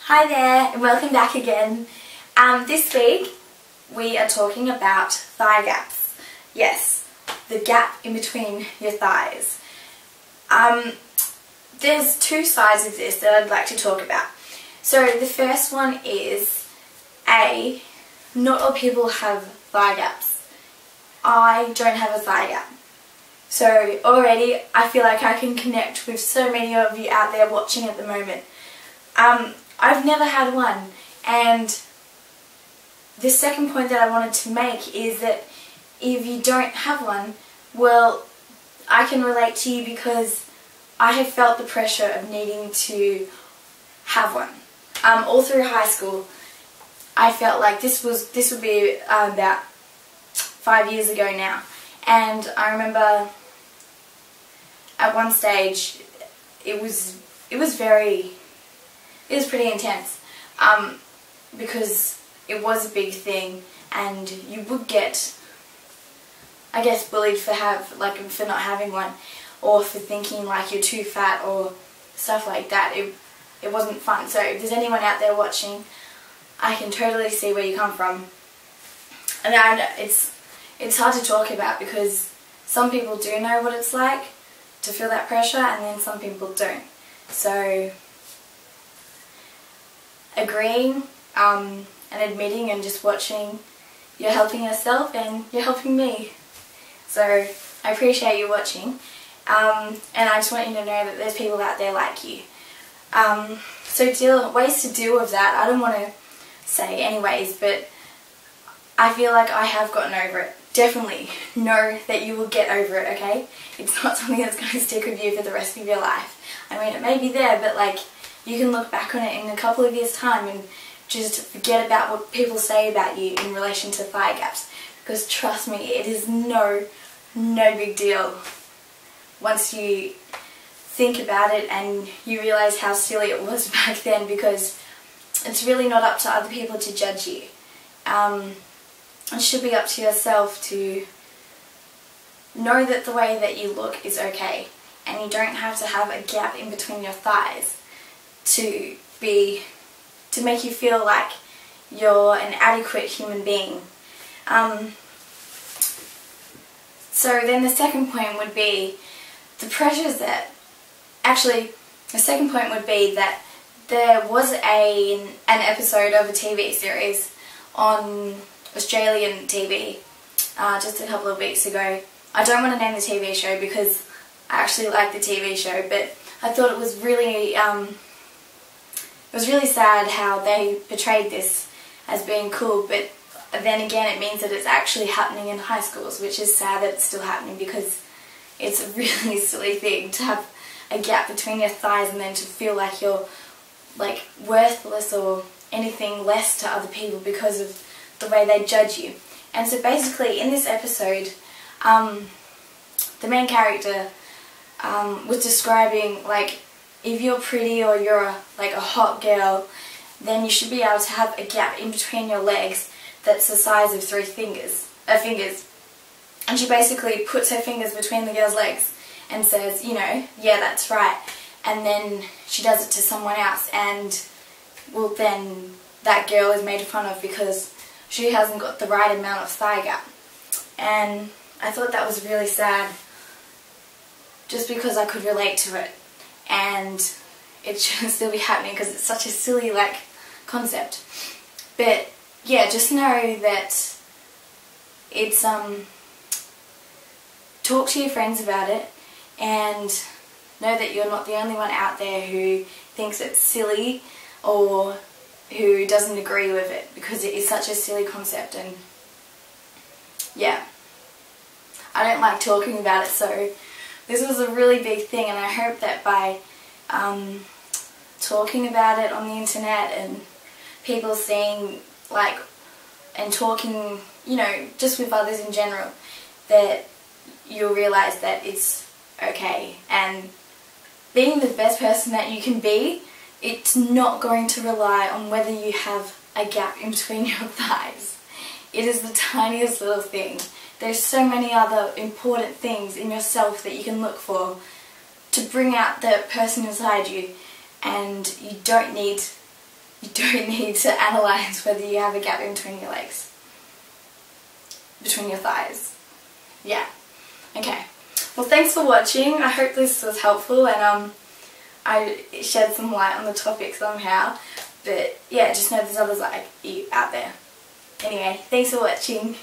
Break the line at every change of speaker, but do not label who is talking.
Hi there and welcome back again. This week we are talking about thigh gaps. Yes, the gap in between your thighs. There's two sides of this that I'd like to talk about. So the first one is not all people have thigh gaps. I don't have a thigh gap. So already I feel like I can connect with so many of you out there watching at the moment. I've never had one, and the second point that I wanted to make is that if you don't have one, well, I can relate to you because I have felt the pressure of needing to have one. All through high school, I felt like this would be about 5 years ago now, and I remember at one stage it was pretty intense because it was a big thing, and you would get, I guess, bullied for not having one, or for thinking like you're too fat or stuff like that. It wasn't fun. So if there's anyone out there watching, I can totally see where you come from. And I know it's hard to talk about because some people do know what it's like to feel that pressure, and then some people don't. So agreeing and admitting and just watching, you're helping yourself and you're helping me. So I appreciate you watching, and I just want you to know that there's people out there like you. So ways to deal with that, I don't want to say anyways, but I feel like I have gotten over it. Definitely know that you will get over it, okay? It's not something that's going to stick with you for the rest of your life. I mean, it may be there, but like, you can look back on it in a couple of years' time and just forget about what people say about you in relation to thigh gaps. Because trust me, it is no big deal once you think about it and you realise how silly it was back then, because it's really not up to other people to judge you. It should be up to yourself to know that the way that you look is okay, and you don't have to have a gap in between your thighs to make you feel like you're an adequate human being. So then the second point would be the pressures that, actually the second point would be that there was an episode of a TV series on Australian TV just a couple of weeks ago. I don't want to name the TV show because I actually like the TV show, but I thought it was really sad how they portrayed this as being cool, but then again it means that it's actually happening in high schools, which is sad that it's still happening because it's a really silly thing to have a gap between your thighs and then to feel like you're like worthless or anything less to other people because of the way they judge you. And so basically in this episode, the main character was describing like, if you're pretty or you're a hot girl, then you should be able to have a gap in between your legs that's the size of 3 fingers. And she basically puts her fingers between the girl's legs and says, you know, yeah, that's right. And then she does it to someone else, and well, then that girl is made fun of because she hasn't got the right amount of thigh gap. And I thought that was really sad, just because I could relate to it. And it shouldn't still be happening because it's such a silly concept. But yeah, just know that it's talk to your friends about it, and know that you're not the only one out there who thinks it's silly or who doesn't agree with it, because it is such a silly concept. And yeah, I don't like talking about it, so this was a really big thing, and I hope that by talking about it on the internet and people seeing and talking, you know, just with others in general, that you'll realise that it's okay. And being the best person that you can be, it's not going to rely on whether you have a gap in between your thighs. It is the tiniest little thing. There's so many other important things in yourself that you can look for to bring out the person inside you, and you don't need you don't need to analyse whether you have a gap in between your legs. Between your thighs. Yeah. Okay. Well, thanks for watching. I hope this was helpful and I shed some light on the topic somehow. But yeah, just know there's others like you out there. Anyway, thanks for watching.